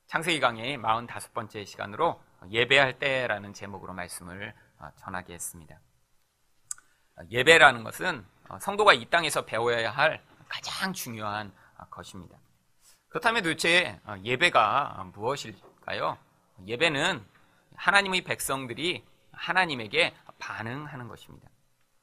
창세기 강의 45번째 시간으로 예배할 때라는 제목으로 말씀을 전하게 했습니다. 예배라는 것은 성도가 이 땅에서 배워야 할 가장 중요한 것입니다. 그렇다면 도대체 예배가 무엇일까요? 예배는 하나님의 백성들이 하나님에게 반응하는 것입니다.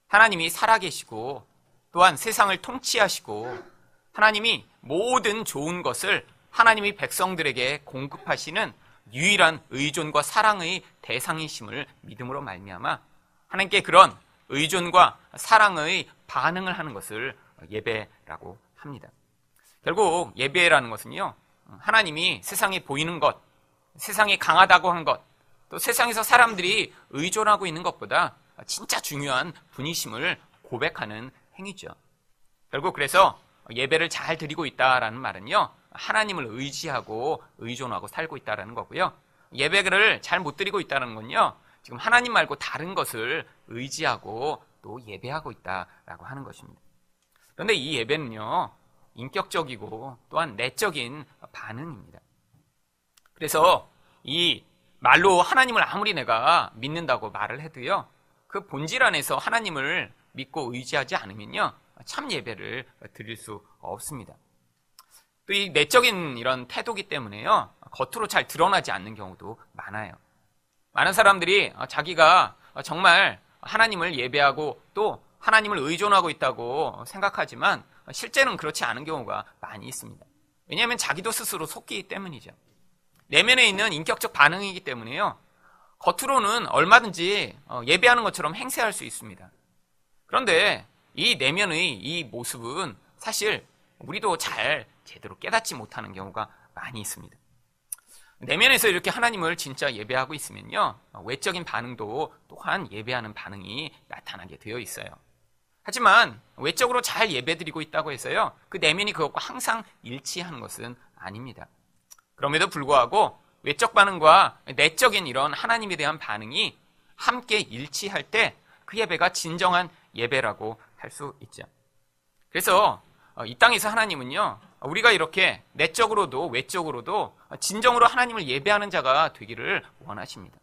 하나님이 살아계시고 또한 세상을 통치하시고 하나님이 모든 좋은 것을 하나님의 백성들에게 공급하시는 유일한 의존과 사랑의 대상이심을 믿음으로 말미암아 하나님께 그런 의존과 사랑의 반응을 하는 것을 예배라고 합니다. 결국 예배라는 것은요, 하나님이 세상에 보이는 것, 세상에 강하다고 한 것, 또 세상에서 사람들이 의존하고 있는 것보다 진짜 중요한 분이심을 고백하는 행위죠. 결국 그래서 예배를 잘 드리고 있다라는 말은요, 하나님을 의지하고 의존하고 살고 있다는 거고요. 예배를 잘 못 드리고 있다는 건요, 지금 하나님 말고 다른 것을 의지하고 또 예배하고 있다라고 하는 것입니다. 그런데 이 예배는요, 인격적이고 또한 내적인 반응입니다. 그래서 이 말로 하나님을 아무리 내가 믿는다고 말을 해도요, 그 본질 안에서 하나님을 믿고 의지하지 않으면요, 참 예배를 드릴 수 없습니다. 또 이 내적인 이런 태도기 때문에요, 겉으로 잘 드러나지 않는 경우도 많아요. 많은 사람들이 자기가 정말 하나님을 예배하고 또 하나님을 의존하고 있다고 생각하지만 실제는 그렇지 않은 경우가 많이 있습니다. 왜냐하면 자기도 스스로 속기 때문이죠. 내면에 있는 인격적 반응이기 때문에요, 겉으로는 얼마든지 예배하는 것처럼 행세할 수 있습니다. 그런데 이 내면의 이 모습은 사실 우리도 잘 제대로 깨닫지 못하는 경우가 많이 있습니다. 내면에서 이렇게 하나님을 진짜 예배하고 있으면요, 외적인 반응도 또한 예배하는 반응이 나타나게 되어 있어요. 하지만 외적으로 잘 예배드리고 있다고 해서요, 그 내면이 그것과 항상 일치하는 것은 아닙니다. 그럼에도 불구하고 외적 반응과 내적인 이런 하나님에 대한 반응이 함께 일치할 때 그 예배가 진정한 예배라고 할 수 있죠. 그래서 이 땅에서 하나님은요, 우리가 이렇게 내적으로도 외적으로도 진정으로 하나님을 예배하는 자가 되기를 원하십니다.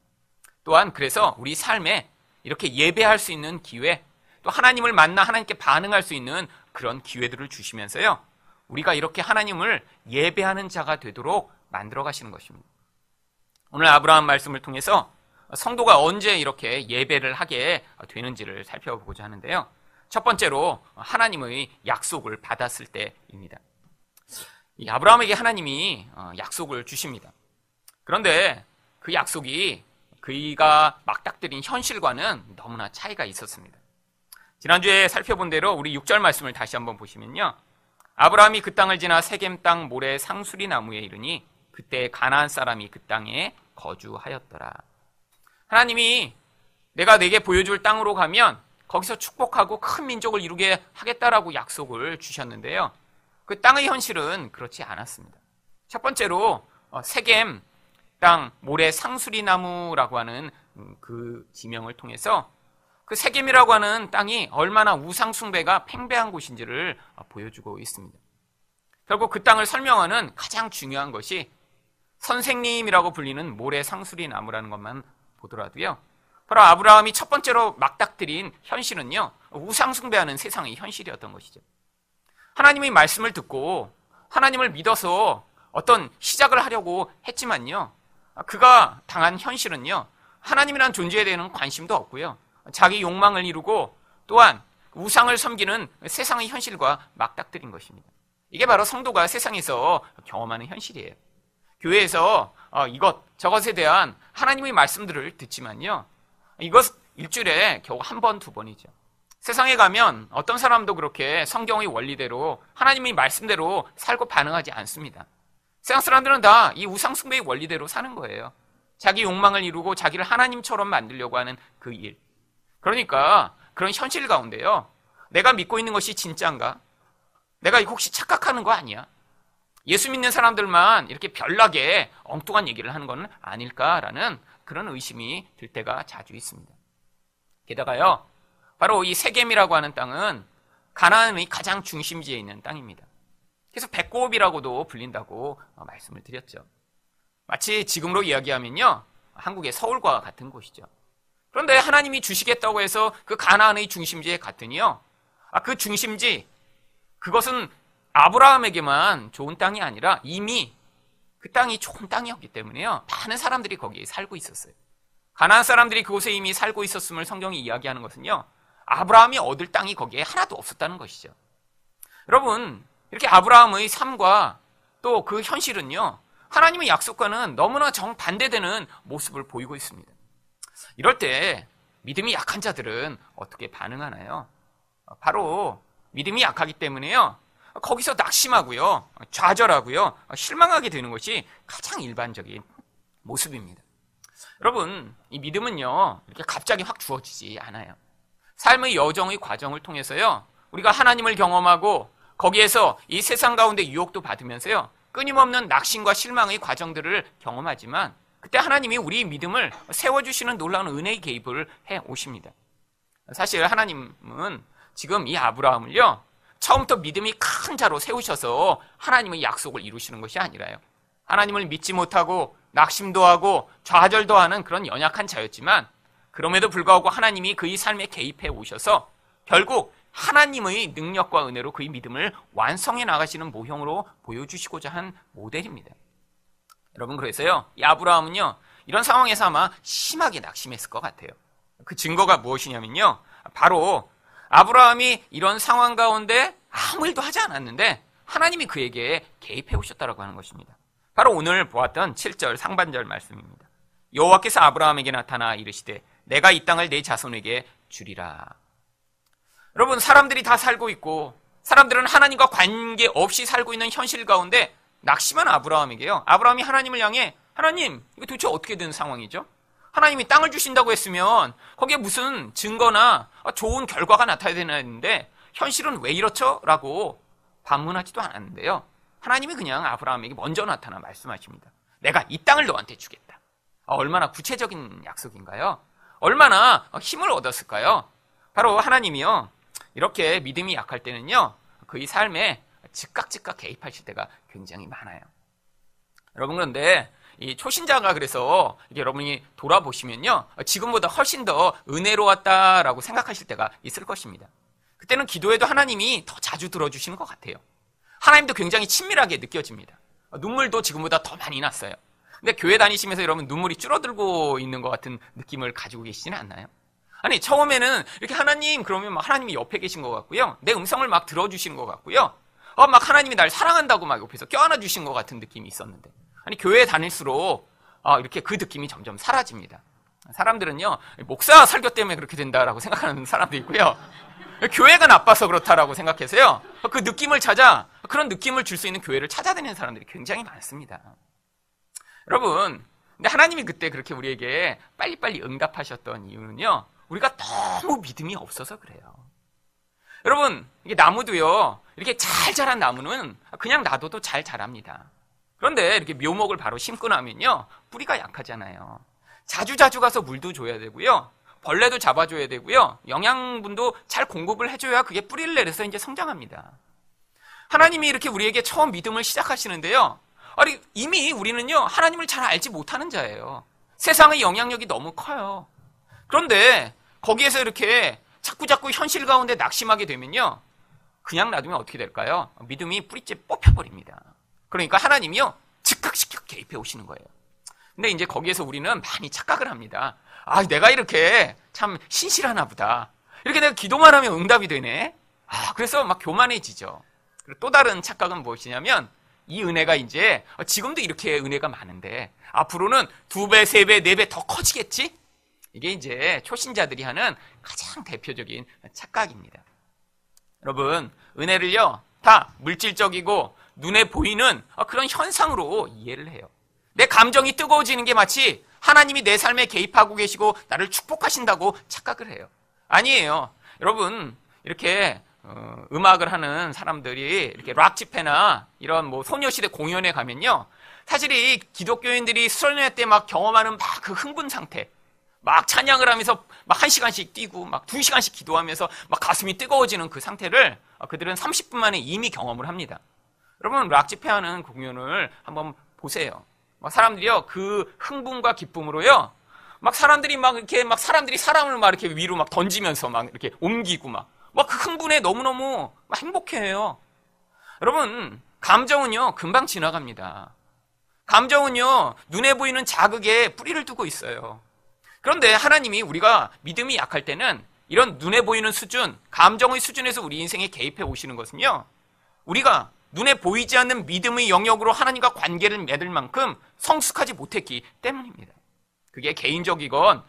또한 그래서 우리 삶에 이렇게 예배할 수 있는 기회, 또 하나님을 만나 하나님께 반응할 수 있는 그런 기회들을 주시면서요, 우리가 이렇게 하나님을 예배하는 자가 되도록 만들어 가시는 것입니다. 오늘 아브라함 말씀을 통해서 성도가 언제 이렇게 예배를 하게 되는지를 살펴보고자 하는데요. 첫 번째로 하나님의 약속을 받았을 때입니다. 이 아브라함에게 하나님이 약속을 주십니다. 그런데 그 약속이 그가 막닥뜨린 현실과는 너무나 차이가 있었습니다. 지난주에 살펴본 대로 우리 6절 말씀을 다시 한번 보시면요, 아브라함이 그 땅을 지나 세겜 땅 모래 상수리 나무에 이르니 그때 가나안 사람이 그 땅에 거주하였더라. 하나님이 내가 내게 보여줄 땅으로 가면 거기서 축복하고 큰 민족을 이루게 하겠다라고 약속을 주셨는데요, 그 땅의 현실은 그렇지 않았습니다. 첫 번째로 세겜 땅 모래 상수리 나무라고 하는 그 지명을 통해서 그 세겜이라고 하는 땅이 얼마나 우상 숭배가 팽배한 곳인지를 보여주고 있습니다. 결국 그 땅을 설명하는 가장 중요한 것이 선생님이라고 불리는 모래 상수리 나무라는 것만 보더라도요, 바로 아브라함이 첫 번째로 막닥뜨린 현실은요, 우상 숭배하는 세상의 현실이었던 것이죠. 하나님의 말씀을 듣고 하나님을 믿어서 어떤 시작을 하려고 했지만요, 그가 당한 현실은요, 하나님이란 존재에 대한 관심도 없고요, 자기 욕망을 이루고 또한 우상을 섬기는 세상의 현실과 맞닥뜨린 것입니다. 이게 바로 성도가 세상에서 경험하는 현실이에요. 교회에서 이것 저것에 대한 하나님의 말씀들을 듣지만요, 이것 일주일에 겨우 한 번, 두 번이죠. 세상에 가면 어떤 사람도 그렇게 성경의 원리대로 하나님의 말씀대로 살고 반응하지 않습니다. 세상 사람들은 다 이 우상 숭배의 원리대로 사는 거예요. 자기 욕망을 이루고 자기를 하나님처럼 만들려고 하는 그 일. 그러니까 그런 현실 가운데요, 내가 믿고 있는 것이 진짜인가? 내가 혹시 착각하는 거 아니야? 예수 믿는 사람들만 이렇게 별나게 엉뚱한 얘기를 하는 건 아닐까라는 그런 의심이 들 때가 자주 있습니다. 게다가요, 바로 이 세겜이라고 하는 땅은 가나안의 가장 중심지에 있는 땅입니다. 그래서 배꼽이라고도 불린다고 말씀을 드렸죠. 마치 지금으로 이야기하면요, 한국의 서울과 같은 곳이죠. 그런데 하나님이 주시겠다고 해서 그 가나안의 중심지에 갔더니요, 그 중심지, 그것은 아브라함에게만 좋은 땅이 아니라 이미 그 땅이 좋은 땅이었기 때문에요, 많은 사람들이 거기에 살고 있었어요. 가나안 사람들이 그곳에 이미 살고 있었음을 성경이 이야기하는 것은요, 아브라함이 얻을 땅이 거기에 하나도 없었다는 것이죠. 여러분, 이렇게 아브라함의 삶과 또 그 현실은요, 하나님의 약속과는 너무나 정반대되는 모습을 보이고 있습니다. 이럴 때 믿음이 약한 자들은 어떻게 반응하나요? 바로 믿음이 약하기 때문에요, 거기서 낙심하고요, 좌절하고요, 실망하게 되는 것이 가장 일반적인 모습입니다. 여러분, 이 믿음은요, 이렇게 갑자기 확 주어지지 않아요. 삶의 여정의 과정을 통해서요, 우리가 하나님을 경험하고 거기에서 이 세상 가운데 유혹도 받으면서요, 끊임없는 낙심과 실망의 과정들을 경험하지만 그때 하나님이 우리 믿음을 세워주시는 놀라운 은혜의 개입을 해 오십니다. 사실 하나님은 지금 이 아브라함을요, 처음부터 믿음이 큰 자로 세우셔서 하나님의 약속을 이루시는 것이 아니라요, 하나님을 믿지 못하고 낙심도 하고 좌절도 하는 그런 연약한 자였지만 그럼에도 불구하고 하나님이 그의 삶에 개입해 오셔서 결국 하나님의 능력과 은혜로 그의 믿음을 완성해 나가시는 모형으로 보여주시고자 한 모델입니다. 여러분, 그래서요, 이 아브라함은요, 이런 상황에서 아마 심하게 낙심했을 것 같아요. 그 증거가 무엇이냐면요, 바로 아브라함이 이런 상황 가운데 아무 일도 하지 않았는데 하나님이 그에게 개입해 오셨다라고 하는 것입니다. 바로 오늘 보았던 7절 상반절 말씀입니다. 여호와께서 아브라함에게 나타나 이르시되 내가 이 땅을 내 자손에게 주리라. 여러분, 사람들이 다 살고 있고 사람들은 하나님과 관계없이 살고 있는 현실 가운데 낙심한 아브라함에게요, 아브라함이 하나님을 향해, 하나님, 이거 도대체 어떻게 된 상황이죠? 하나님이 땅을 주신다고 했으면 거기에 무슨 증거나 좋은 결과가 나타나야 되는데 현실은 왜 이렇죠? 라고 반문하지도 않았는데요, 하나님이 그냥 아브라함에게 먼저 나타나 말씀하십니다. 내가 이 땅을 너한테 주겠다. 얼마나 구체적인 약속인가요? 얼마나 힘을 얻었을까요? 바로 하나님이요, 이렇게 믿음이 약할 때는요, 그의 삶에 즉각 개입하실 때가 굉장히 많아요. 여러분, 그런데 이 초신자가 그래서 여러분이 돌아보시면요, 지금보다 훨씬 더 은혜로웠다라고 생각하실 때가 있을 것입니다. 그때는 기도에도 하나님이 더 자주 들어주시는 것 같아요. 하나님도 굉장히 친밀하게 느껴집니다. 눈물도 지금보다 더 많이 났어요. 근데 교회 다니시면서 여러분 눈물이 줄어들고 있는 것 같은 느낌을 가지고 계시지는 않나요? 아니, 처음에는 이렇게 하나님 그러면 막 하나님이 옆에 계신 것 같고요, 내 음성을 막 들어주시는 것 같고요, 막 하나님이 날 사랑한다고 막 옆에서 껴안아 주신 것 같은 느낌이 있었는데, 아니, 교회에 다닐수록 이렇게 그 느낌이 점점 사라집니다. 사람들은요, 목사 설교 때문에 그렇게 된다라고 생각하는 사람도 있고요, 교회가 나빠서 그렇다라고 생각해서요, 그 느낌을 찾아, 그런 느낌을 줄 수 있는 교회를 찾아다니는 사람들이 굉장히 많습니다. 여러분, 근데 하나님이 그때 그렇게 우리에게 빨리빨리 응답하셨던 이유는요, 우리가 너무 믿음이 없어서 그래요. 여러분, 이게 나무도요, 이렇게 잘 자란 나무는 그냥 놔둬도 잘 자랍니다. 그런데 이렇게 묘목을 바로 심고 나면요, 뿌리가 약하잖아요. 자주 가서 물도 줘야 되고요, 벌레도 잡아줘야 되고요, 영양분도 잘 공급을 해줘야 그게 뿌리를 내려서 이제 성장합니다. 하나님이 이렇게 우리에게 처음 믿음을 시작하시는데요, 아니, 이미 우리는요, 하나님을 잘 알지 못하는 자예요. 세상의 영향력이 너무 커요. 그런데 거기에서 이렇게 자꾸 현실 가운데 낙심하게 되면요, 그냥 놔두면 어떻게 될까요? 믿음이 뿌리째 뽑혀버립니다. 그러니까 하나님이요, 즉각 개입해 오시는 거예요. 근데 이제 거기에서 우리는 많이 착각을 합니다. 내가 이렇게 참 신실하나 보다. 이렇게 내가 기도만 하면 응답이 되네. 그래서 막 교만해지죠. 그리고 또 다른 착각은 무엇이냐면, 이 은혜가 이제 지금도 이렇게 은혜가 많은데 앞으로는 2배, 3배, 4배 더 커지겠지? 이게 이제 초신자들이 하는 가장 대표적인 착각입니다. 여러분, 은혜를요, 다 물질적이고 눈에 보이는 그런 현상으로 이해를 해요. 내 감정이 뜨거워지는 게 마치 하나님이 내 삶에 개입하고 계시고 나를 축복하신다고 착각을 해요. 아니에요. 여러분, 이렇게 음악을 하는 사람들이 이렇게 락 집회나 이런 뭐 소녀시대 공연에 가면요, 사실 이 기독교인들이 수련회 때 막 경험하는 막 그 흥분 상태, 막 찬양을 하면서 막 1시간씩 뛰고 막 2시간씩 기도하면서 막 가슴이 뜨거워지는 그 상태를 그들은 30분 만에 이미 경험을 합니다. 여러분, 락 집회하는 공연을 한번 보세요. 사람들이요, 그 흥분과 기쁨으로요, 사람들이 사람들이 사람을 이렇게 위로 던지면서 이렇게 옮기고 그 흥분에 너무너무 행복해해요. 여러분, 감정은요, 금방 지나갑니다. 감정은요, 눈에 보이는 자극에 뿌리를 두고 있어요. 그런데 하나님이 우리가 믿음이 약할 때는 이런 눈에 보이는 수준, 감정의 수준에서 우리 인생에 개입해 오시는 것은요, 우리가 눈에 보이지 않는 믿음의 영역으로 하나님과 관계를 맺을 만큼 성숙하지 못했기 때문입니다. 그게 개인적이건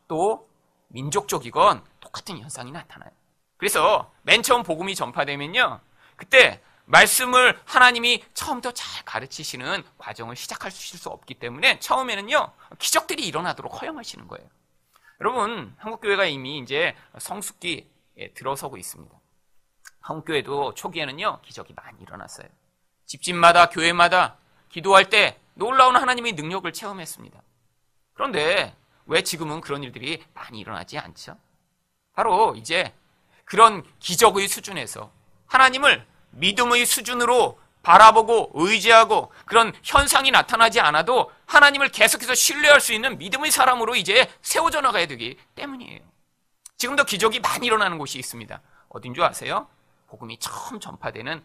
또 민족적이건 똑같은 현상이 나타나요. 그래서 맨 처음 복음이 전파되면요, 그때 말씀을 하나님이 처음부터 잘 가르치시는 과정을 시작하실 수 없기 때문에 처음에는요, 기적들이 일어나도록 허용하시는 거예요. 여러분, 한국교회가 이미 이제 성숙기에 들어서고 있습니다. 한국교회도 초기에는요, 기적이 많이 일어났어요. 집집마다, 교회마다 기도할 때 놀라운 하나님의 능력을 체험했습니다. 그런데 왜 지금은 그런 일들이 많이 일어나지 않죠? 바로 이제 그런 기적의 수준에서 하나님을 믿음의 수준으로 바라보고 의지하고 그런 현상이 나타나지 않아도 하나님을 계속해서 신뢰할 수 있는 믿음의 사람으로 이제 세워져 나가야 되기 때문이에요. 지금도 기적이 많이 일어나는 곳이 있습니다. 어딘 줄 아세요? 복음이 처음 전파되는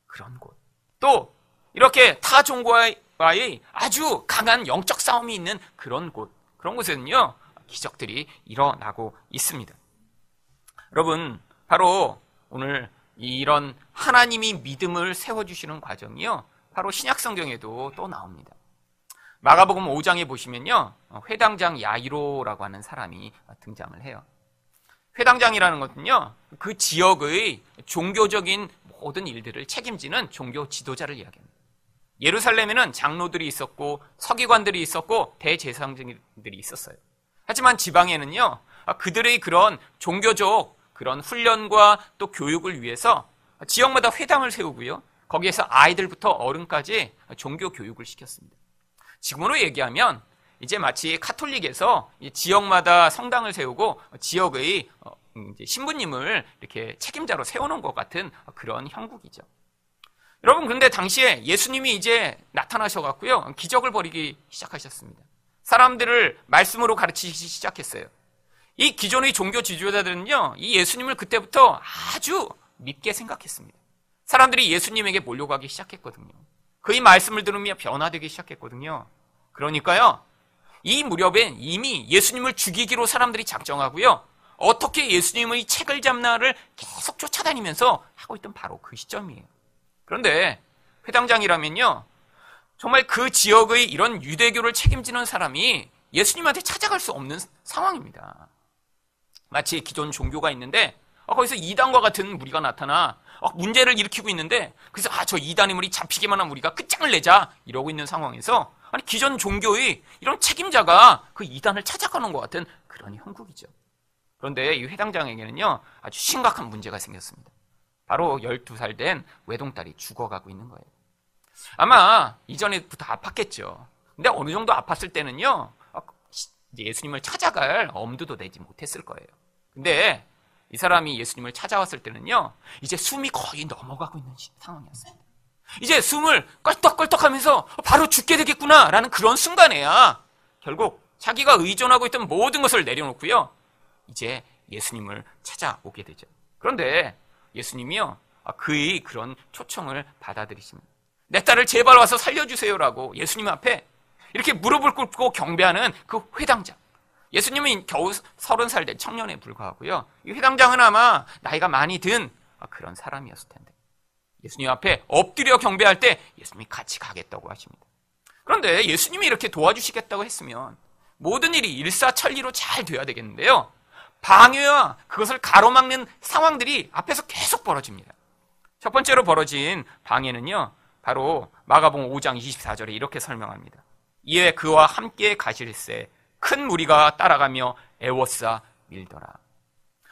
그런 곳. 또 이렇게 타 종교와의 아주 강한 영적 싸움이 있는 그런 곳. 그런 곳에는요, 기적들이 일어나고 있습니다. 여러분, 바로 오늘 이런 하나님이 믿음을 세워주시는 과정이요, 바로 신약성경에도 또 나옵니다. 마가복음 5장에 보시면요, 회당장 야이로라고 하는 사람이 등장을 해요. 회당장이라는 것은요, 그 지역의 종교적인 모든 일들을 책임지는 종교 지도자를 이야기합니다. 예루살렘에는 장로들이 있었고 서기관들이 있었고 대제사장들이 있었어요. 하지만 지방에는요, 그들의 그런 종교적 그런 훈련과 또 교육을 위해서 지역마다 회당을 세우고요, 거기에서 아이들부터 어른까지 종교 교육을 시켰습니다. 지금으로 얘기하면 이제 마치 카톨릭에서 지역마다 성당을 세우고 지역의 신부님을 이렇게 책임자로 세우는 것 같은 그런 형국이죠. 여러분, 그런데 당시에 예수님이 이제 나타나셔갖고요, 기적을 벌이기 시작하셨습니다. 사람들을 말씀으로 가르치기 시작했어요. 이 기존의 종교 지도자들은요, 이 예수님을 그때부터 아주 믿게 생각했습니다. 사람들이 예수님에게 몰려가기 시작했거든요. 그의 말씀을 들으며 변화되기 시작했거든요. 그러니까요, 이 무렵엔 이미 예수님을 죽이기로 사람들이 작정하고요, 어떻게 예수님의 책을 잡나를 계속 쫓아다니면서 하고 있던 바로 그 시점이에요. 그런데 회당장이라면요, 정말 그 지역의 이런 유대교를 책임지는 사람이 예수님한테 찾아갈 수 없는 상황입니다. 마치 기존 종교가 있는데 거기서 이단과 같은 무리가 나타나 문제를 일으키고 있는데, 그래서 저 이단의 무리 잡히기만 하면 우리가 끝장을 내자 이러고 있는 상황에서 기존 종교의 이런 책임자가 그 이단을 찾아가는 것 같은 그런 형국이죠. 그런데 이 회당장에게는요, 아주 심각한 문제가 생겼습니다. 바로 12살 된 외동딸이 죽어가고 있는 거예요. 아마 이전에부터 아팠겠죠. 근데 어느 정도 아팠을 때는요, 예수님을 찾아갈 엄두도 내지 못했을 거예요. 근데 이 사람이 예수님을 찾아왔을 때는요, 이제 숨이 거의 넘어가고 있는 상황이었습니다. 이제 숨을 껄떡껄떡하면서 바로 죽게 되겠구나라는 그런 순간에야 결국 자기가 의존하고 있던 모든 것을 내려놓고요, 이제 예수님을 찾아오게 되죠. 그런데 예수님이요, 그의 그런 초청을 받아들이십니다. 내 딸을 제발 와서 살려주세요라고 예수님 앞에 이렇게 무릎을 꿇고 경배하는 그 회당장. 예수님은 겨우 30살 된 청년에 불과하고요, 이 회당장은 아마 나이가 많이 든 그런 사람이었을 텐데 예수님 앞에 엎드려 경배할 때 예수님이 같이 가겠다고 하십니다. 그런데 예수님이 이렇게 도와주시겠다고 했으면 모든 일이 일사천리로 잘 돼야 되겠는데요, 방해와 그것을 가로막는 상황들이 앞에서 계속 벌어집니다. 첫 번째로 벌어진 방해는요, 바로 마가복음 5장 24절에 이렇게 설명합니다. 이에 그와 함께 가실새 큰 무리가 따라가며 애워싸 밀더라.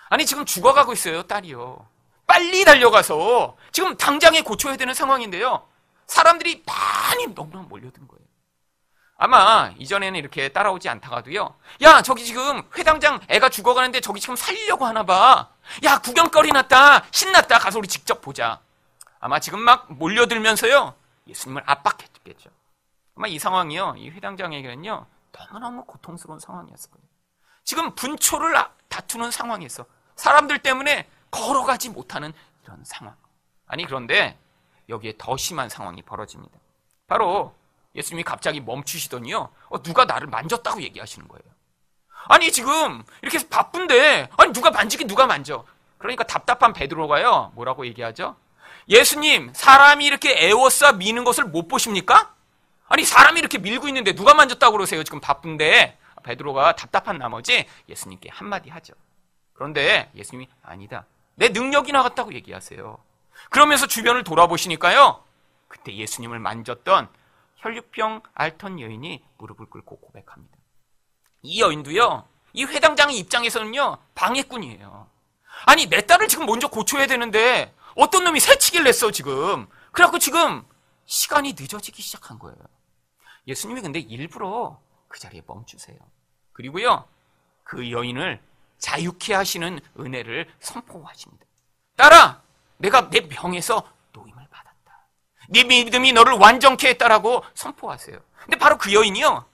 아니, 지금 죽어가고 있어요, 딸이요. 빨리 달려가서 지금 당장에 고쳐야 되는 상황인데요, 사람들이 많이 너무나 몰려든 거예요. 아마 이전에는 이렇게 따라오지 않다가도요, 야, 저기 지금 회당장 애가 죽어가는데 저기 지금 살리려고 하나 봐. 야, 구경거리 났다, 신났다, 가서 우리 직접 보자. 아마 지금 막 몰려들면서요, 예수님을 압박했겠죠. 아마 이 상황이요, 이 회당장에게는요 너무너무 고통스러운 상황이었을 거예요. 지금 분초를 다투는 상황에서 사람들 때문에 걸어가지 못하는 이런 상황. 아니 그런데 여기에 더 심한 상황이 벌어집니다. 바로 예수님이 갑자기 멈추시더니요, 누가 나를 만졌다고 얘기하시는 거예요. 아니 지금 이렇게 바쁜데 아니 누가 만지긴 누가 만져. 그러니까 답답한 베드로가요 뭐라고 얘기하죠? 예수님, 사람이 이렇게 에워싸 미는 것을 못 보십니까? 아니 사람이 이렇게 밀고 있는데 누가 만졌다고 그러세요? 지금 바쁜데. 베드로가 답답한 나머지 예수님께 한마디 하죠. 그런데 예수님이 아니다, 내 능력이 나갔다고 얘기하세요. 그러면서 주변을 돌아보시니까요, 그때 예수님을 만졌던 혈류병 앓던 여인이 무릎을 꿇고 고백합니다. 이 여인도요, 이 회당장의 입장에서는요 방해꾼이에요. 아니 내 딸을 지금 먼저 고쳐야 되는데 어떤 놈이 새치기를 냈어 지금. 그래갖고 지금 시간이 늦어지기 시작한 거예요. 예수님이 근데 일부러 그 자리에 멈추세요. 그리고요 그 여인을 자유케 하시는 은혜를 선포하십니다. 딸아, 내가 내 병에서 노임을 받았다. 네 믿음이 너를 완전케 했다라고 선포하세요. 근데 바로 그 여인이요,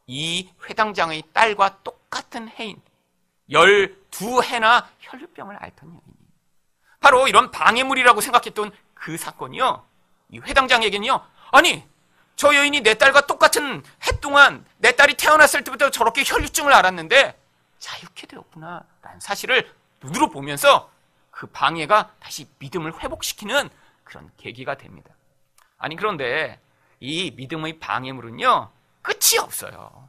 이 회당장의 딸과 똑같은 해인, 12해나 혈류병을 앓던 여인이에요. 바로 이런 방해물이라고 생각했던 그 사건이요, 이 회당장에게는요, 아니 저 여인이 내 딸과 똑같은 해 동안 내 딸이 태어났을 때부터 저렇게 혈류증을 앓았는데 자유케 되었구나 라는 사실을 눈으로 보면서 그 방해가 다시 믿음을 회복시키는 그런 계기가 됩니다. 아니 그런데 이 믿음의 방해물은요 끝이 없어요.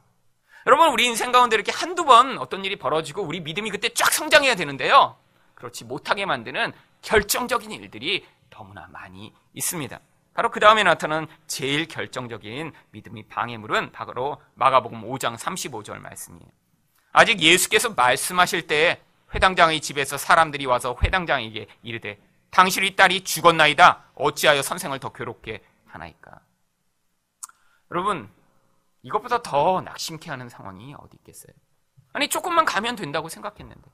여러분, 우리 인생 가운데 이렇게 한두 번 어떤 일이 벌어지고 우리 믿음이 그때 쫙 성장해야 되는데요, 그렇지 못하게 만드는 결정적인 일들이 너무나 많이 있습니다. 바로 그 다음에 나타나는 제일 결정적인 믿음의 방해물은 바로 마가복음 5장 35절 말씀이에요. 아직 예수께서 말씀하실 때 회당장의 집에서 사람들이 와서 회당장에게 이르되 당신의 딸이 죽었나이다. 어찌하여 선생을 더 괴롭게 하나이까. 여러분, 이것보다 더 낙심케 하는 상황이 어디 있겠어요? 아니 조금만 가면 된다고 생각했는데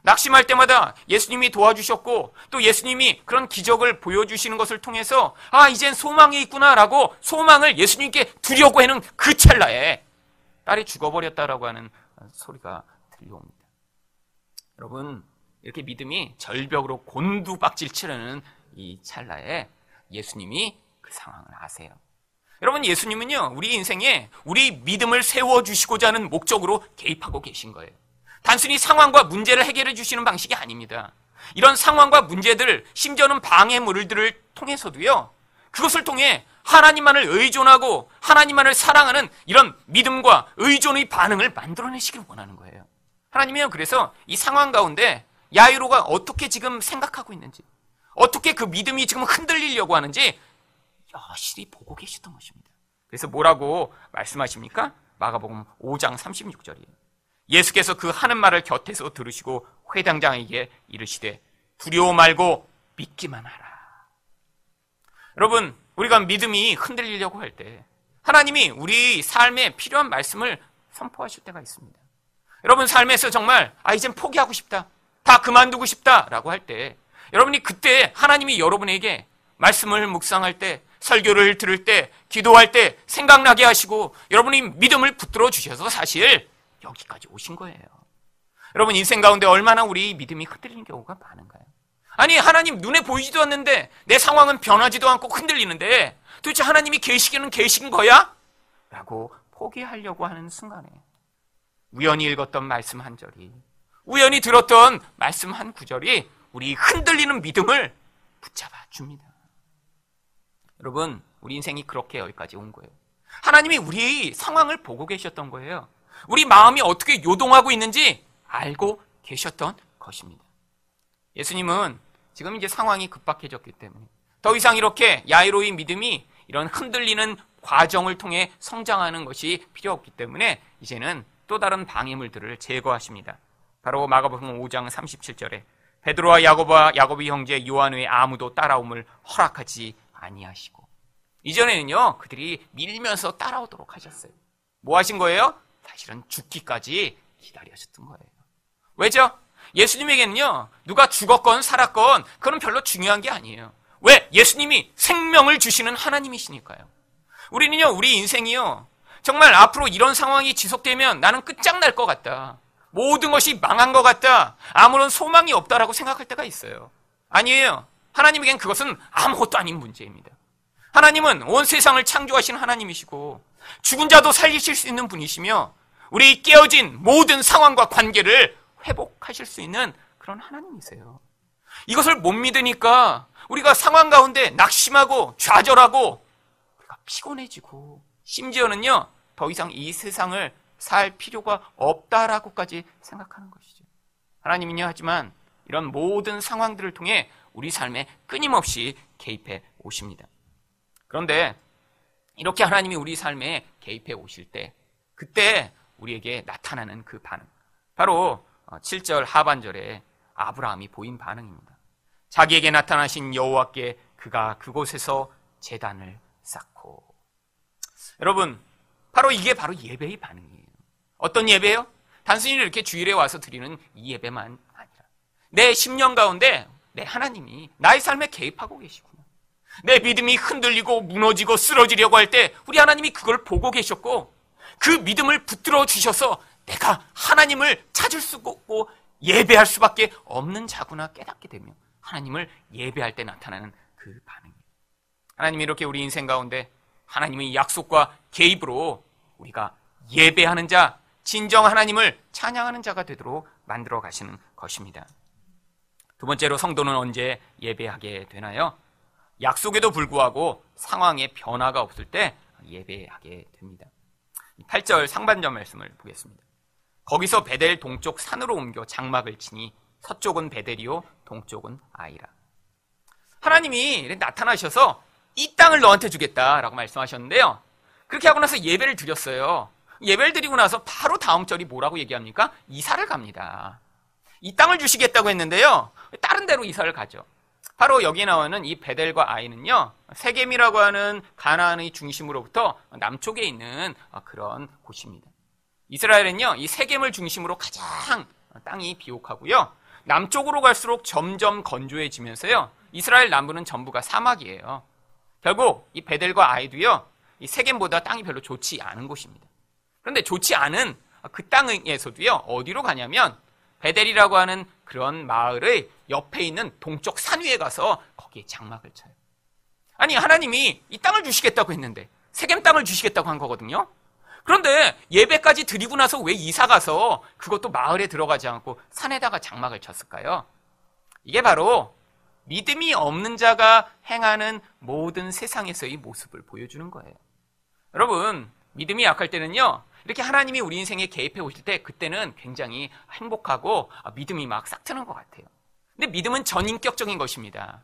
낙심할 때마다 예수님이 도와주셨고 또 예수님이 그런 기적을 보여주시는 것을 통해서 이젠 소망이 있구나라고 소망을 예수님께 두려고 하는 그 찰나에 딸이 죽어버렸다라고 하는 소리가 들려옵니다. 여러분, 이렇게 믿음이 절벽으로 곤두박질 치려는 이 찰나에 예수님이 그 상황을 아세요. 여러분, 예수님은요 우리 인생에 우리 믿음을 세워주시고자 하는 목적으로 개입하고 계신 거예요. 단순히 상황과 문제를 해결해 주시는 방식이 아닙니다. 이런 상황과 문제들, 심지어는 방해물들을 통해서도요, 그것을 통해 하나님만을 의존하고 하나님만을 사랑하는 이런 믿음과 의존의 반응을 만들어내시길 원하는 거예요. 하나님이요, 그래서 이 상황 가운데 야이로가 어떻게 지금 생각하고 있는지, 어떻게 그 믿음이 지금 흔들리려고 하는지 여실히 보고 계셨던 것입니다. 그래서 뭐라고 말씀하십니까? 마가복음 5장 36절이에요. 예수께서 그 하는 말을 곁에서 들으시고 회당장에게 이르시되 두려워 말고 믿기만 하라. 여러분, 우리가 믿음이 흔들리려고 할 때 하나님이 우리 삶에 필요한 말씀을 선포하실 때가 있습니다. 여러분 삶에서 정말 이젠 포기하고 싶다, 다 그만두고 싶다라고 할 때 여러분이 그때 하나님이 여러분에게 말씀을 묵상할 때, 설교를 들을 때, 기도할 때 생각나게 하시고 여러분이 믿음을 붙들어 주셔서 사실 여기까지 오신 거예요. 여러분, 인생 가운데 얼마나 우리 믿음이 흔들리는 경우가 많은가요? 아니, 하나님 눈에 보이지도 않는데 내 상황은 변하지도 않고 흔들리는데 도대체 하나님이 계시기는 계신 거야? 라고 포기하려고 하는 순간에 우연히 읽었던 말씀 한 절이, 우연히 들었던 말씀 한 구절이 우리 흔들리는 믿음을 붙잡아 줍니다. 여러분, 우리 인생이 그렇게 여기까지 온 거예요. 하나님이 우리 상황을 보고 계셨던 거예요. 우리 마음이 어떻게 요동하고 있는지 알고 계셨던 것입니다. 예수님은 지금 이제 상황이 급박해졌기 때문에 더 이상 이렇게 야이로의 믿음이 이런 흔들리는 과정을 통해 성장하는 것이 필요 없기 때문에 이제는 또 다른 방해물들을 제거하십니다. 바로 마가복음 5장 37절에 베드로와 야고보의 형제 요한 외에 아무도 따라옴을 허락하지 아니하시고, 이전에는요 그들이 밀면서 따라오도록 하셨어요. 뭐 하신 거예요? 사실은 죽기까지 기다리셨던 거예요. 왜죠? 예수님에게는요 누가 죽었건 살았건 그건 별로 중요한 게 아니에요. 왜? 예수님이 생명을 주시는 하나님이시니까요. 우리는요, 우리 인생이요, 정말 앞으로 이런 상황이 지속되면 나는 끝장날 것 같다. 모든 것이 망한 것 같다. 아무런 소망이 없다라고 생각할 때가 있어요. 아니에요. 하나님에겐 그것은 아무것도 아닌 문제입니다. 하나님은 온 세상을 창조하신 하나님이시고 죽은 자도 살리실 수 있는 분이시며 우리 깨어진 모든 상황과 관계를 회복하실 수 있는 그런 하나님이세요. 이것을 못 믿으니까 우리가 상황 가운데 낙심하고 좌절하고 우리가 피곤해지고 심지어는요, 더 이상 이 세상을 살 필요가 없다라고까지 생각하는 것이죠. 하나님은요, 하지만 이런 모든 상황들을 통해 우리 삶에 끊임없이 개입해 오십니다. 그런데 이렇게 하나님이 우리 삶에 개입해 오실 때, 그때 우리에게 나타나는 그 반응, 바로 7절 하반절에 아브라함이 보인 반응입니다. 자기에게 나타나신 여호와께 그가 그곳에서 제단을 쌓고. 여러분, 이게 바로 예배의 반응이에요. 어떤 예배요? 단순히 이렇게 주일에 와서 드리는 이 예배만 아니라 내 10년 가운데 내 하나님이 나의 삶에 개입하고 계시구나. 내 믿음이 흔들리고 무너지고 쓰러지려고 할 때 우리 하나님이 그걸 보고 계셨고 그 믿음을 붙들어 주셔서 내가 하나님을 찾을 수 없고 예배할 수밖에 없는 자구나 깨닫게 되며 하나님을 예배할 때 나타나는 그 반응이에요. 하나님이 이렇게 우리 인생 가운데 하나님의 약속과 개입으로 우리가 예배하는 자, 진정 하나님을 찬양하는 자가 되도록 만들어 가시는 것입니다. 두 번째로, 성도는 언제 예배하게 되나요? 약속에도 불구하고 상황에 변화가 없을 때 예배하게 됩니다. 8절 상반절 말씀을 보겠습니다. 거기서 베델 동쪽 산으로 옮겨 장막을 치니 서쪽은 베델이요 동쪽은 아이라. 하나님이 나타나셔서 이 땅을 너한테 주겠다라고 말씀하셨는데요, 그렇게 하고 나서 예배를 드렸어요. 예배를 드리고 나서 바로 다음 절이 뭐라고 얘기합니까? 이사를 갑니다. 이 땅을 주시겠다고 했는데요, 다른 데로 이사를 가죠. 바로 여기 나오는 이 베델과 아이는요, 세겜이라고 하는 가나안의 중심으로부터 남쪽에 있는 그런 곳입니다. 이스라엘은요, 이 세겜을 중심으로 가장 땅이 비옥하고요, 남쪽으로 갈수록 점점 건조해지면서요, 이스라엘 남부는 전부가 사막이에요. 결국 이 베델과 아이도요, 이 세겜보다 땅이 별로 좋지 않은 곳입니다. 그런데 좋지 않은 그 땅에서도요, 어디로 가냐면 베델이라고 하는 그런 마을의 옆에 있는 동쪽 산 위에 가서 거기에 장막을 쳐요. 아니, 하나님이 이 땅을 주시겠다고 했는데 세겜 땅을 주시겠다고 한 거거든요. 그런데 예배까지 드리고 나서 왜 이사 가서 그것도 마을에 들어가지 않고 산에다가 장막을 쳤을까요? 이게 바로 믿음이 없는 자가 행하는 모든 세상에서의 모습을 보여주는 거예요. 여러분, 믿음이 약할 때는요, 이렇게 하나님이 우리 인생에 개입해 오실 때 그때는 굉장히 행복하고 믿음이 막 싹 트는 것 같아요. 근데 믿음은 전인격적인 것입니다.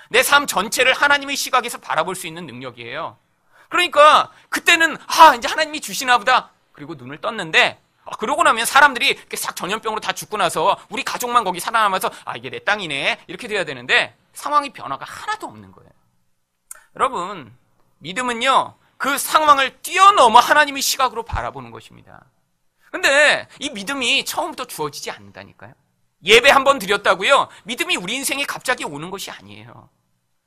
내 삶 전체를 하나님의 시각에서 바라볼 수 있는 능력이에요. 그러니까 그때는 이제 하나님이 주시나 보다, 그리고 눈을 떴는데 그러고 나면 사람들이 이렇게 싹 전염병으로 다 죽고 나서 우리 가족만 거기 살아남아서 이게 내 땅이네 이렇게 돼야 되는데 상황이 변화가 하나도 없는 거예요. 여러분, 믿음은요, 그 상황을 뛰어넘어 하나님의 시각으로 바라보는 것입니다. 근데 이 믿음이 처음부터 주어지지 않는다니까요. 예배 한번 드렸다고요, 믿음이 우리 인생에 갑자기 오는 것이 아니에요.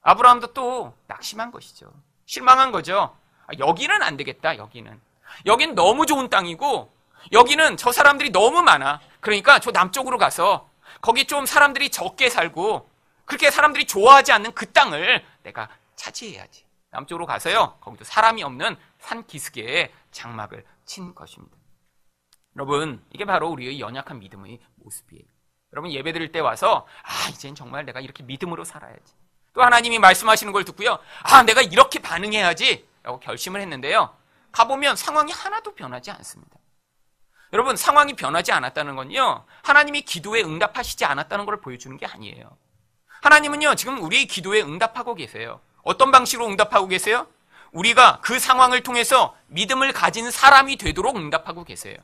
아브라함도 또 낙심한 것이죠. 실망한 거죠. 여기는 안 되겠다. 여긴 너무 좋은 땅이고 여기는 저 사람들이 너무 많아. 그러니까 저 남쪽으로 가서 거기 좀 사람들이 적게 살고 그렇게 사람들이 좋아하지 않는 그 땅을 내가 차지해야지. 남쪽으로 가서요, 거기도 사람이 없는 산 기슭에 장막을 친 것입니다. 여러분, 이게 바로 우리의 연약한 믿음의 모습이에요. 여러분, 예배 드릴 때 와서 이젠 정말 내가 이렇게 믿음으로 살아야지, 또 하나님이 말씀하시는 걸 듣고요, 내가 이렇게 반응해야지 라고 결심을 했는데요, 가보면 상황이 하나도 변하지 않습니다. 여러분, 상황이 변하지 않았다는 건요, 하나님이 기도에 응답하시지 않았다는 걸 보여주는 게 아니에요. 하나님은요, 지금 우리의 기도에 응답하고 계세요. 어떤 방식으로 응답하고 계세요? 우리가 그 상황을 통해서 믿음을 가진 사람이 되도록 응답하고 계세요.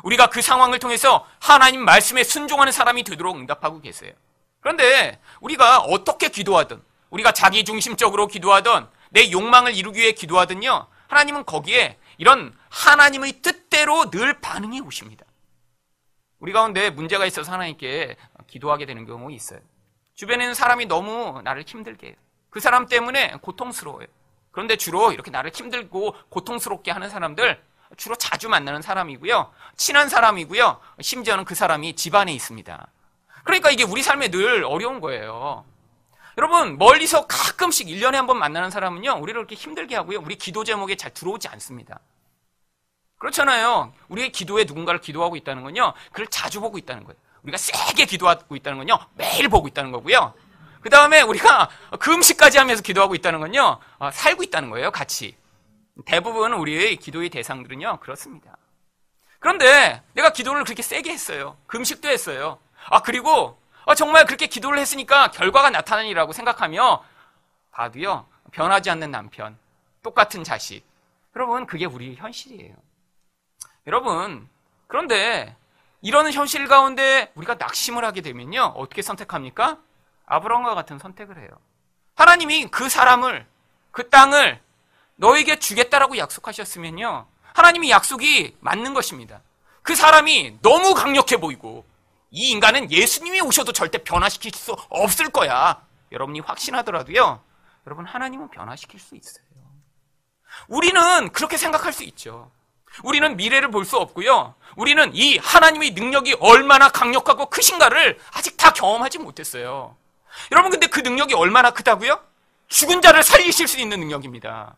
우리가 그 상황을 통해서 하나님 말씀에 순종하는 사람이 되도록 응답하고 계세요. 그런데 우리가 어떻게 기도하든, 우리가 자기중심적으로 기도하든 내 욕망을 이루기 위해 기도하든요, 하나님은 거기에 이런 하나님의 뜻대로 늘 반응이 오십니다. 우리 가운데 문제가 있어서 하나님께 기도하게 되는 경우 있어요. 주변에 있는 사람이 너무 나를 힘들게 해요. 그 사람 때문에 고통스러워요. 그런데 주로 이렇게 나를 힘들고 고통스럽게 하는 사람들, 주로 자주 만나는 사람이고요. 친한 사람이고요. 심지어는 그 사람이 집안에 있습니다. 그러니까 이게 우리 삶에 늘 어려운 거예요. 여러분, 멀리서 가끔씩 1년에 한 번 만나는 사람은요, 우리를 그렇게 힘들게 하고요. 우리 기도 제목에 잘 들어오지 않습니다. 그렇잖아요. 우리의 기도에 누군가를 기도하고 있다는 건요, 그를 자주 보고 있다는 거예요. 우리가 세게 기도하고 있다는 건요, 매일 보고 있다는 거고요. 그 다음에 우리가 금식까지 하면서 기도하고 있다는 건요, 살고 있다는 거예요, 같이. 대부분 우리의 기도의 대상들은요, 그렇습니다. 그런데 내가 기도를 그렇게 세게 했어요. 금식도 했어요. 그리고 정말 그렇게 기도를 했으니까 결과가 나타나리라고 생각하며 봐도요, 변하지 않는 남편, 똑같은 자식. 여러분, 그게 우리의 현실이에요. 여러분, 그런데 이런 현실 가운데 우리가 낙심을 하게 되면요, 어떻게 선택합니까? 아브라함과 같은 선택을 해요. 하나님이 그 사람을, 그 땅을 너에게 주겠다라고 약속하셨으면요, 하나님이 약속이 맞는 것입니다. 그 사람이 너무 강력해 보이고 이 인간은 예수님이 오셔도 절대 변화시킬 수 없을 거야, 여러분이 확신하더라도요, 여러분, 하나님은 변화시킬 수 있어요. 우리는 그렇게 생각할 수 있죠. 우리는 미래를 볼 수 없고요, 우리는 이 하나님의 능력이 얼마나 강력하고 크신가를 아직 다 경험하지 못했어요. 여러분, 근데 그 능력이 얼마나 크다고요? 죽은 자를 살리실 수 있는 능력입니다.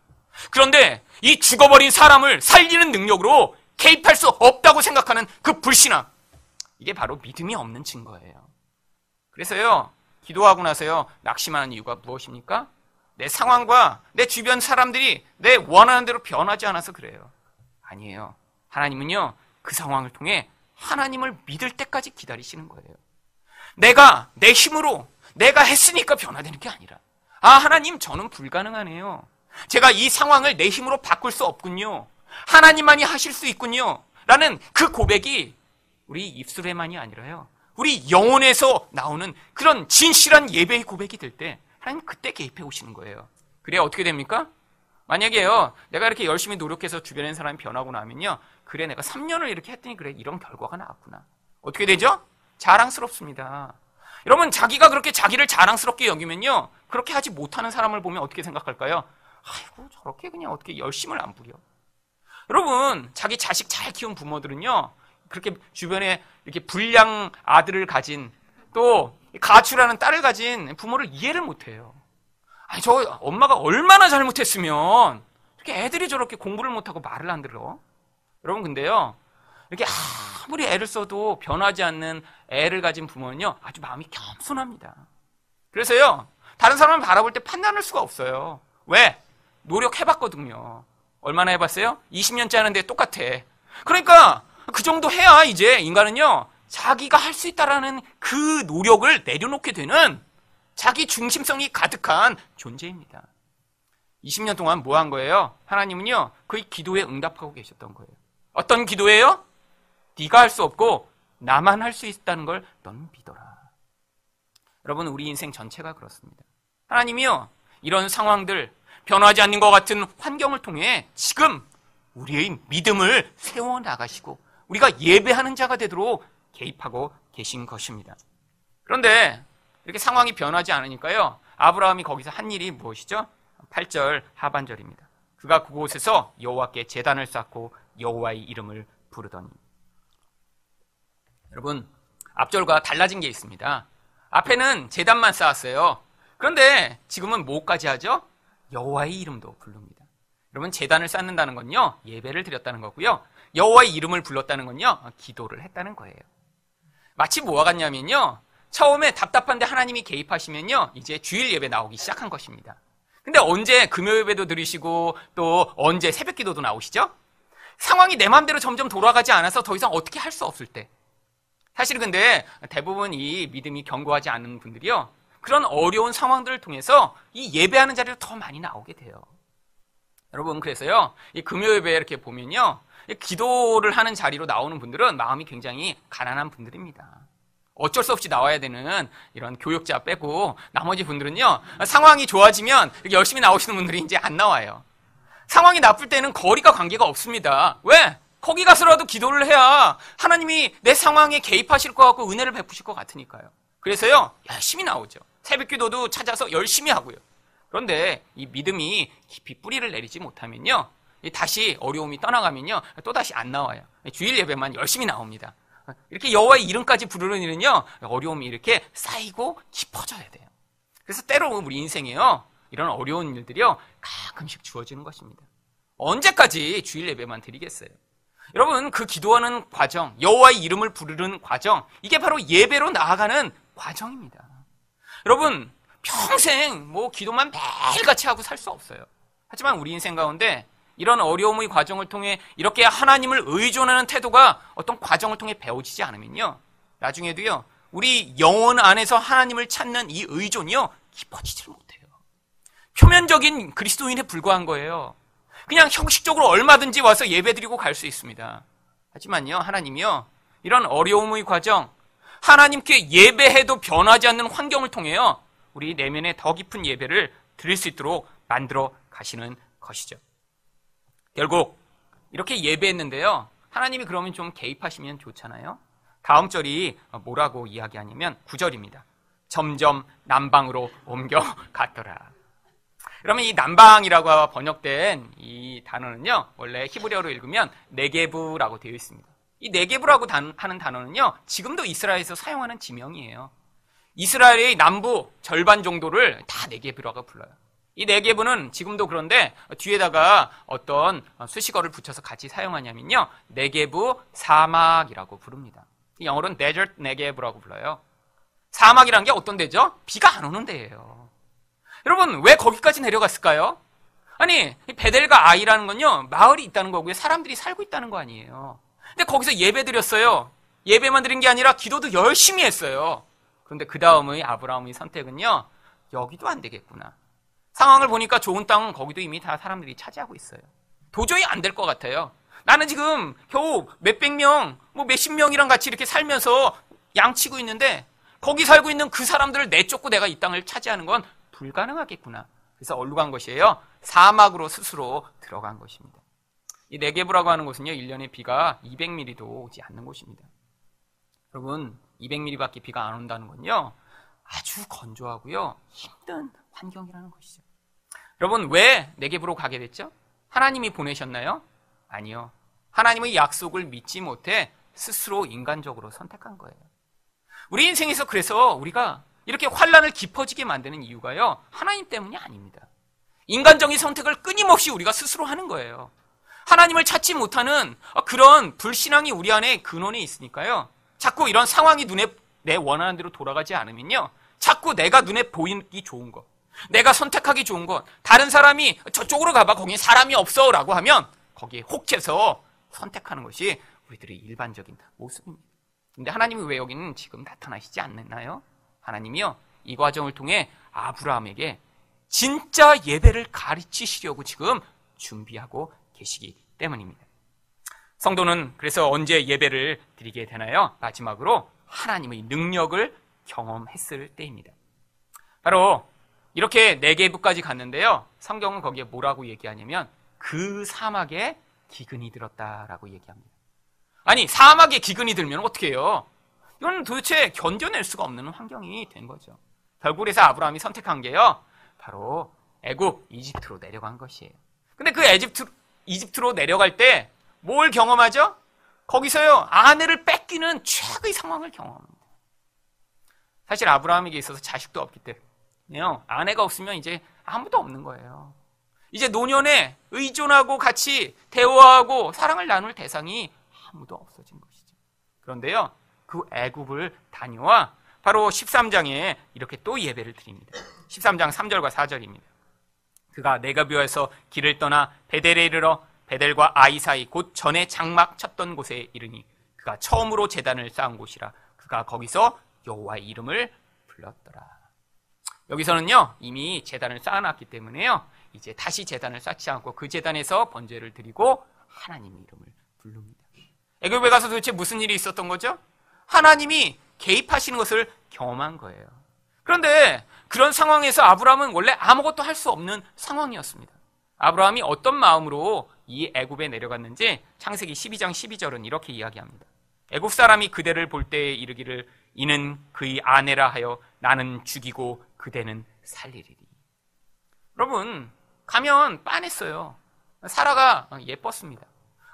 그런데 이 죽어버린 사람을 살리는 능력으로 개입할 수 없다고 생각하는 그 불신앙, 이게 바로 믿음이 없는 증거예요. 그래서요, 기도하고 나서요, 낙심하는 이유가 무엇입니까? 내 상황과 내 주변 사람들이 내 원하는 대로 변하지 않아서 그래요. 아니에요. 하나님은요, 그 상황을 통해 하나님을 믿을 때까지 기다리시는 거예요. 내가 내 힘으로 내가 했으니까 변화되는 게 아니라, 하나님, 저는 불가능하네요. 제가 이 상황을 내 힘으로 바꿀 수 없군요. 하나님만이 하실 수 있군요. 라는 그 고백이 우리 입술에만이 아니라요, 우리 영혼에서 나오는 그런 진실한 예배의 고백이 될 때 하나님 그때 개입해 오시는 거예요. 그래야 어떻게 됩니까? 만약에요, 내가 이렇게 열심히 노력해서 주변에 사람이 변하고 나면요, 그래, 내가 3년을 이렇게 했더니 그래, 이런 결과가 나왔구나. 어떻게 되죠? 자랑스럽습니다. 여러분, 자기가 그렇게 자기를 자랑스럽게 여기면요, 그렇게 하지 못하는 사람을 보면 어떻게 생각할까요? 아이고, 저렇게 그냥 어떻게 열심을 안 부려. 여러분, 자기 자식 잘 키운 부모들은요, 그렇게 주변에 이렇게 불량 아들을 가진, 또 가출하는 딸을 가진 부모를 이해를 못해요. 아니, 저 엄마가 얼마나 잘못했으면 이렇게 애들이 저렇게 공부를 못하고 말을 안 들어. 여러분, 근데요, 이렇게 아무리 애를 써도 변하지 않는 애를 가진 부모는요, 아주 마음이 겸손합니다. 그래서요, 다른 사람을 바라볼 때 판단할 수가 없어요. 왜? 노력해봤거든요. 얼마나 해봤어요? 20년째 하는데 똑같아. 그러니까 그 정도 해야 이제 인간은요, 자기가 할 수 있다라는 그 노력을 내려놓게 되는 자기 중심성이 가득한 존재입니다. 20년 동안 뭐 한 거예요? 하나님은요, 그 기도에 응답하고 계셨던 거예요. 어떤 기도예요? 네가 할 수 없고 나만 할 수 있다는 걸 넌 믿어라. 여러분, 우리 인생 전체가 그렇습니다. 하나님이요, 이런 상황들, 변하지 않는 것 같은 환경을 통해 지금 우리의 믿음을 세워나가시고 우리가 예배하는 자가 되도록 개입하고 계신 것입니다. 그런데 이렇게 상황이 변하지 않으니까요, 아브라함이 거기서 한 일이 무엇이죠? 8절 하반절입니다. 그가 그곳에서 여호와께 제단을 쌓고 여호와의 이름을 부르더니. 여러분, 앞절과 달라진 게 있습니다. 앞에는 제단만 쌓았어요. 그런데 지금은 뭐까지 하죠? 여호와의 이름도 부릅니다. 여러분, 제단을 쌓는다는 건요, 예배를 드렸다는 거고요, 여호와의 이름을 불렀다는 건요, 기도를 했다는 거예요. 마치 뭐와 같냐면요, 처음에 답답한데 하나님이 개입하시면요, 이제 주일 예배 나오기 시작한 것입니다. 근데 언제 금요 예배도 드리시고 또 언제 새벽 기도도 나오시죠? 상황이 내 마음대로 점점 돌아가지 않아서 더 이상 어떻게 할 수 없을 때. 사실 근데 대부분 이 믿음이 견고하지 않은 분들이요, 그런 어려운 상황들을 통해서 이 예배하는 자리로 더 많이 나오게 돼요. 여러분, 그래서요, 이 금요 예배 이렇게 보면요, 기도를 하는 자리로 나오는 분들은 마음이 굉장히 가난한 분들입니다. 어쩔 수 없이 나와야 되는 이런 교역자 빼고 나머지 분들은요, 상황이 좋아지면 이렇게 열심히 나오시는 분들이 이제 안 나와요. 상황이 나쁠 때는 거리가 관계가 없습니다. 왜? 거기 가서라도 기도를 해야 하나님이 내 상황에 개입하실 것 같고 은혜를 베푸실 것 같으니까요. 그래서요, 열심히 나오죠. 새벽 기도도 찾아서 열심히 하고요. 그런데 이 믿음이 깊이 뿌리를 내리지 못하면요, 다시 어려움이 떠나가면요, 또다시 안 나와요. 주일 예배만 열심히 나옵니다. 이렇게 여호와의 이름까지 부르는 일은요, 어려움이 이렇게 쌓이고 깊어져야 돼요. 그래서 때로 우리 인생에요, 이런 어려운 일들이요, 가끔씩 주어지는 것입니다. 언제까지 주일 예배만 드리겠어요? 여러분, 그 기도하는 과정, 여호와의 이름을 부르는 과정, 이게 바로 예배로 나아가는 과정입니다. 여러분, 평생 기도만 매일같이 하고 살 수 없어요. 하지만 우리 인생 가운데 이런 어려움의 과정을 통해 이렇게 하나님을 의존하는 태도가 어떤 과정을 통해 배워지지 않으면요, 나중에도요, 우리 영혼 안에서 하나님을 찾는 이 의존이요, 깊어지질 못해요. 표면적인 그리스도인에 불과한 거예요. 그냥 형식적으로 얼마든지 와서 예배드리고 갈 수 있습니다. 하지만요, 하나님이요, 이런 어려움의 과정, 하나님께 예배해도 변하지 않는 환경을 통해요, 우리 내면에 더 깊은 예배를 드릴 수 있도록 만들어 가시는 것이죠. 결국 이렇게 예배했는데요, 하나님이 그러면 좀 개입하시면 좋잖아요. 다음 절이 뭐라고 이야기하냐면 9절입니다. 점점 남방으로 옮겨갔더라. 그러면 이 남방이라고 번역된 이 단어는요, 원래 히브리어로 읽으면 네게브라고 되어 있습니다. 이 네게브라고 하는 단어는요, 지금도 이스라엘에서 사용하는 지명이에요. 이스라엘의 남부 절반 정도를 다 네게브라고 불러요. 이 네게브는 지금도 그런데 뒤에다가 어떤 수식어를 붙여서 같이 사용하냐면요, 네게브 사막이라고 부릅니다. 영어로는 데저트 네게브라고 불러요. 사막이란 게 어떤 데죠? 비가 안 오는 데예요. 여러분, 왜 거기까지 내려갔을까요? 아니, 베델과 아이라는 건요, 마을이 있다는 거고요, 사람들이 살고 있다는 거 아니에요. 근데 거기서 예배 드렸어요. 예배만 드린 게 아니라 기도도 열심히 했어요. 그런데 그 다음의 아브라함의 선택은요, 여기도 안 되겠구나. 상황을 보니까 좋은 땅은 거기도 이미 다 사람들이 차지하고 있어요. 도저히 안 될 것 같아요. 나는 지금 겨우 몇백 명, 몇십 명이랑 같이 이렇게 살면서 양치고 있는데 거기 살고 있는 그 사람들을 내쫓고 내가 이 땅을 차지하는 건 불가능하겠구나. 그래서 어디로 간 것이에요? 사막으로 스스로 들어간 것입니다. 이 네게브라고 하는 곳은요, 1년에 비가 200mm도 오지 않는 곳입니다. 여러분, 200mm밖에 비가 안 온다는 건요, 아주 건조하고요, 힘든 환경이라는 것이죠. 여러분, 왜 네게브로 가게 됐죠? 하나님이 보내셨나요? 아니요. 하나님의 약속을 믿지 못해 스스로 인간적으로 선택한 거예요. 우리 인생에서 그래서 우리가 이렇게 환란을 깊어지게 만드는 이유가요, 하나님 때문이 아닙니다. 인간적인 선택을 끊임없이 우리가 스스로 하는 거예요. 하나님을 찾지 못하는 그런 불신앙이 우리 안에 근원에 있으니까요, 자꾸 이런 상황이 내 원하는 대로 돌아가지 않으면요, 자꾸 내가 눈에 보이기 좋은 것, 내가 선택하기 좋은 것, 다른 사람이 저쪽으로 가봐, 거기 사람이 없어 라고 하면 거기에 혹해서 선택하는 것이 우리들의 일반적인 모습입니다. 근데 하나님이 왜 여기는 지금 나타나시지 않나요? 하나님이요, 이 과정을 통해 아브라함에게 진짜 예배를 가르치시려고 지금 준비하고 계시기 때문입니다. 성도는 그래서 언제 예배를 드리게 되나요? 마지막으로 하나님의 능력을 경험했을 때입니다. 바로 이렇게 네게브까지 갔는데요, 성경은 거기에 뭐라고 얘기하냐면 그 사막에 기근이 들었다라고 얘기합니다. 아니, 사막에 기근이 들면 어떻게 해요? 이건 도대체 견뎌낼 수가 없는 환경이 된 거죠. 결국 그래서 아브라함이 선택한 게요, 바로 애굽, 이집트로 내려간 것이에요. 근데 그 이집트로 내려갈 때 뭘 경험하죠? 거기서요, 아내를 뺏기는 최악의 상황을 경험합니다. 사실 아브라함에게 있어서 자식도 없기 때문에요, 아내가 없으면 이제 아무도 없는 거예요. 이제 노년에 의존하고 같이 대화하고 사랑을 나눌 대상이 아무도 없어진 것이죠. 그런데요, 그 애굽을 다녀와 바로 13장에 이렇게 또 예배를 드립니다. 13장 3절과 4절입니다. 그가 네게브에서 길을 떠나 베델에 이르러 베델과 아이 사이 곧 전에 장막 쳤던 곳에 이르니 그가 처음으로 제단을 쌓은 곳이라 그가 거기서 여호와의 이름을 불렀더라. 여기서는요, 이미 제단을 쌓아놨기 때문에요, 이제 다시 제단을 쌓지 않고 그 제단에서 번제를 드리고 하나님의 이름을 부릅니다. 애굽에 가서 도대체 무슨 일이 있었던 거죠? 하나님이 개입하시는 것을 경험한 거예요. 그런데 그런 상황에서 아브라함은 원래 아무것도 할 수 없는 상황이었습니다. 아브라함이 어떤 마음으로 이 애굽에 내려갔는지 창세기 12장 12절은 이렇게 이야기합니다. 애굽 사람이 그대를 볼 때에 이르기를 이는 그의 아내라 하여 나는 죽이고 그대는 살리리니. 여러분, 가면 빤했어요. 사라가 예뻤습니다.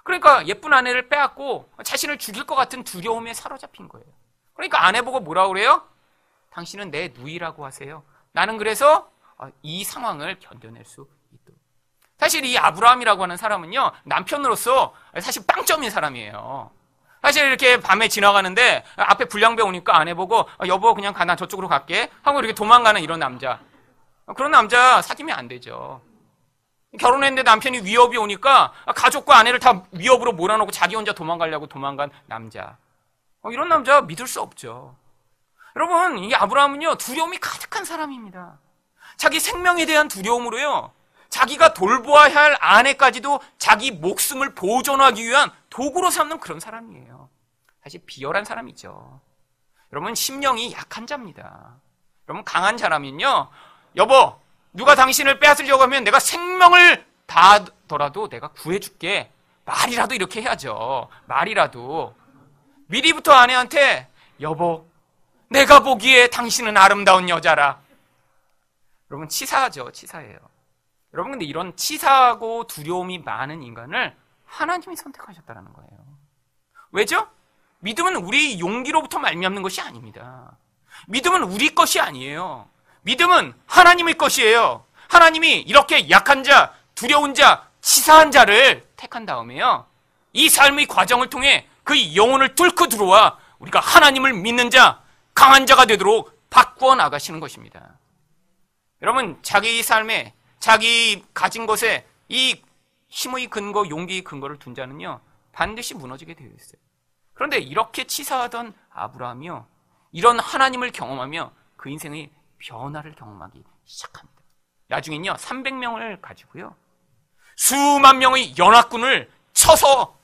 그러니까 예쁜 아내를 빼앗고 자신을 죽일 것 같은 두려움에 사로잡힌 거예요. 그러니까 아내 보고 뭐라고 그래요? 당신은 내 누이라고 하세요. 나는 그래서 이 상황을 견뎌낼 수 있도록. 사실 이 아브라함이라고 하는 사람은요, 남편으로서 사실 빵점인 사람이에요. 사실 이렇게 밤에 지나가는데 앞에 불량배 오니까 아내 보고 여보 그냥 가, 나 저쪽으로 갈게 하고 이렇게 도망가는 이런 남자. 그런 남자 사귀면 안 되죠. 결혼했는데 남편이 위협이 오니까 가족과 아내를 다 위협으로 몰아넣고 자기 혼자 도망가려고 도망간 남자. 이런 남자 믿을 수 없죠. 여러분, 이 아브라함은요, 두려움이 가득한 사람입니다. 자기 생명에 대한 두려움으로요, 자기가 돌보아야 할 아내까지도 자기 목숨을 보존하기 위한 도구로 삼는 그런 사람이에요. 사실 비열한 사람이죠. 여러분, 심령이 약한 자입니다. 여러분, 강한 사람은요, 여보, 누가 당신을 빼앗으려고 하면 내가 생명을 다하더라도 내가 구해줄게. 말이라도 이렇게 해야죠. 말이라도. 미리부터 아내한테, 여보, 내가 보기에 당신은 아름다운 여자라. 여러분, 치사하죠. 치사해요. 여러분, 근데 이런 치사하고 두려움이 많은 인간을 하나님이 선택하셨다는 거예요. 왜죠? 믿음은 우리 용기로부터 말미암는 것이 아닙니다. 믿음은 우리 것이 아니에요. 믿음은 하나님의 것이에요. 하나님이 이렇게 약한 자, 두려운 자, 치사한 자를 택한 다음에요, 이 삶의 과정을 통해 그 영혼을 뚫고 들어와 우리가 하나님을 믿는 자, 강한 자가 되도록 바꾸어 나가시는 것입니다. 여러분, 자기 삶에, 자기 가진 것에 이 힘의 근거, 용기의 근거를 둔 자는요, 반드시 무너지게 되어 있어요. 그런데 이렇게 치사하던 아브라함이요, 이런 하나님을 경험하며 그 인생의 변화를 경험하기 시작합니다. 나중엔요, 300명을 가지고요, 수만 명의 연합군을 쳐서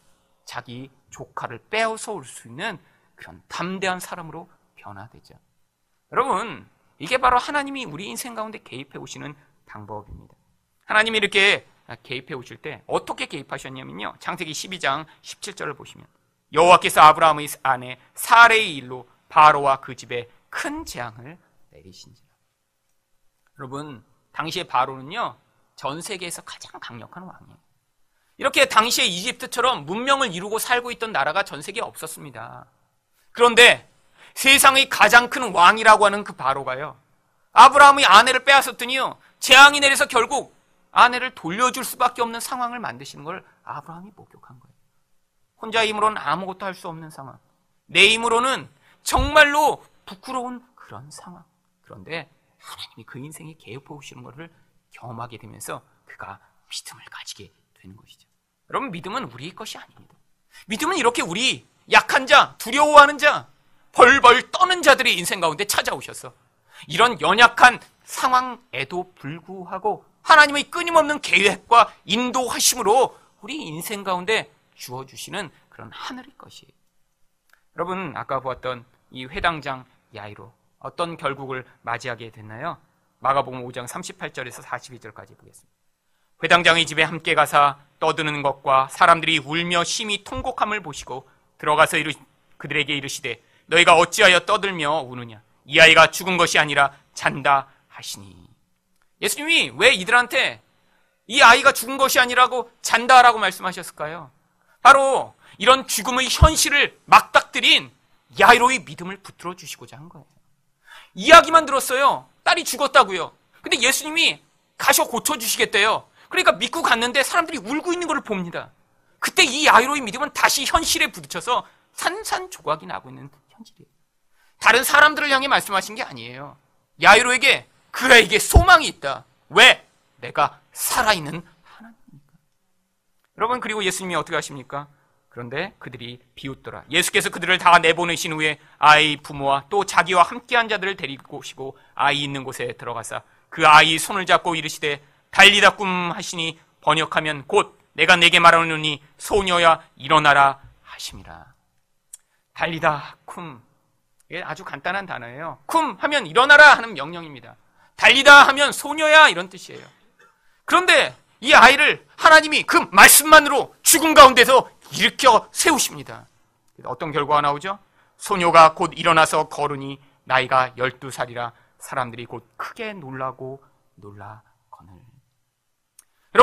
자기 조카를 빼앗아 올 수 있는 그런 담대한 사람으로 변화되죠. 여러분, 이게 바로 하나님이 우리 인생 가운데 개입해 오시는 방법입니다. 하나님이 이렇게 개입해 오실 때 어떻게 개입하셨냐면요, 창세기 12장 17절을 보시면, 여호와께서 아브라함의 아내 사레의 일로 바로와 그 집에 큰 재앙을 내리신지라. 여러분, 당시의 바로는요, 전 세계에서 가장 강력한 왕이에요. 이렇게 당시에 이집트처럼 문명을 이루고 살고 있던 나라가 전 세계에 없었습니다. 그런데 세상의 가장 큰 왕이라고 하는 그 바로가요, 아브라함의 아내를 빼앗았더니요, 재앙이 내려서 결국 아내를 돌려줄 수밖에 없는 상황을 만드시는 걸 아브라함이 목격한 거예요. 혼자 힘으로는 아무것도 할 수 없는 상황, 내 힘으로는 정말로 부끄러운 그런 상황. 그런데 하나님이 그 인생에 개입해 오시는 것을 경험하게 되면서 그가 믿음을 가지게 되는 것이죠. 여러분, 믿음은 우리의 것이 아닙니다. 믿음은 이렇게 우리 약한 자, 두려워하는 자, 벌벌 떠는 자들의 인생 가운데 찾아오셔서 이런 연약한 상황에도 불구하고 하나님의 끊임없는 계획과 인도하심으로 우리 인생 가운데 주어주시는 그런 하늘의 것이에요. 여러분, 아까 보았던 이 회당장 야이로 어떤 결국을 맞이하게 됐나요? 마가복음 5장 38절에서 42절까지 보겠습니다. 회당장의 집에 함께 가사 떠드는 것과 사람들이 울며 심히 통곡함을 보시고 들어가서 그들에게 이르시되 너희가 어찌하여 떠들며 우느냐? 이 아이가 죽은 것이 아니라 잔다 하시니. 예수님이 왜 이들한테 이 아이가 죽은 것이 아니라고 잔다라고 말씀하셨을까요? 바로 이런 죽음의 현실을 막닥들인 야이로의 믿음을 붙들어 주시고자 한 거예요. 이야기만 들었어요. 딸이 죽었다고요. 근데 예수님이 가셔 고쳐주시겠대요. 그러니까 믿고 갔는데 사람들이 울고 있는 걸 봅니다. 그때 이 야이로의 믿음은 다시 현실에 부딪혀서 산산조각이 나고 있는 현실이에요. 다른 사람들을 향해 말씀하신 게 아니에요. 야이로에게 그에게 소망이 있다. 왜? 내가 살아있는 하나님이니까. 여러분, 그리고 예수님이 어떻게 하십니까? 그런데 그들이 비웃더라. 예수께서 그들을 다 내보내신 후에 아이 부모와 또 자기와 함께한 자들을 데리고 오시고 아이 있는 곳에 들어가사 그 아이 손을 잡고 이르시되 달리다 쿰 하시니 번역하면 곧 내가 내게 말하노니 소녀야 일어나라 하심이라. 달리다 쿰, 이게 아주 간단한 단어예요. 쿰 하면 일어나라 하는 명령입니다. 달리다 하면 소녀야 이런 뜻이에요. 그런데 이 아이를 하나님이 그 말씀만으로 죽음 가운데서 일으켜 세우십니다. 어떤 결과가 나오죠? 소녀가 곧 일어나서 걸으니 나이가 12살이라 사람들이 곧 크게 놀라고 놀라거늘.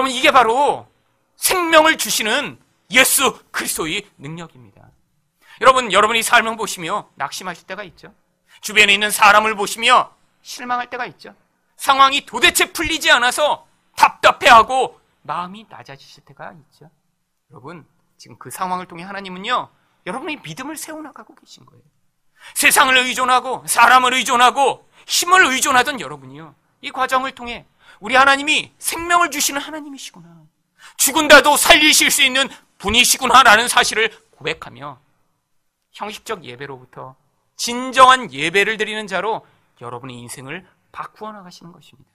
여러분, 이게 바로 생명을 주시는 예수 그리스도의 능력입니다. 여러분, 여러분이 삶을 보시며 낙심하실 때가 있죠. 주변에 있는 사람을 보시며 실망할 때가 있죠. 상황이 도대체 풀리지 않아서 답답해하고 마음이 낮아지실 때가 있죠. 여러분, 지금 그 상황을 통해 하나님은요, 여러분의 믿음을 세워나가고 계신 거예요. 세상을 의존하고 사람을 의존하고 힘을 의존하던 여러분이요, 이 과정을 통해 우리 하나님이 생명을 주시는 하나님이시구나, 죽은다도 살리실 수 있는 분이시구나라는 사실을 고백하며 형식적 예배로부터 진정한 예배를 드리는 자로 여러분의 인생을 바꾸어 나가시는 것입니다.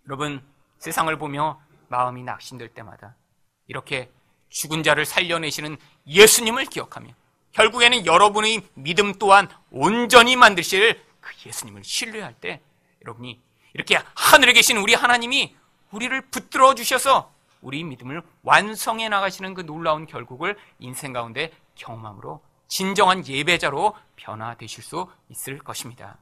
여러분, 세상을 보며 마음이 낙심될 때마다 이렇게 죽은 자를 살려내시는 예수님을 기억하며 결국에는 여러분의 믿음 또한 온전히 만드실 그 예수님을 신뢰할 때, 여러분이 이렇게 하늘에 계신 우리 하나님이 우리를 붙들어 주셔서 우리 믿음을 완성해 나가시는 그 놀라운 결국을 인생 가운데 경험함으로 진정한 예배자로 변화되실 수 있을 것입니다.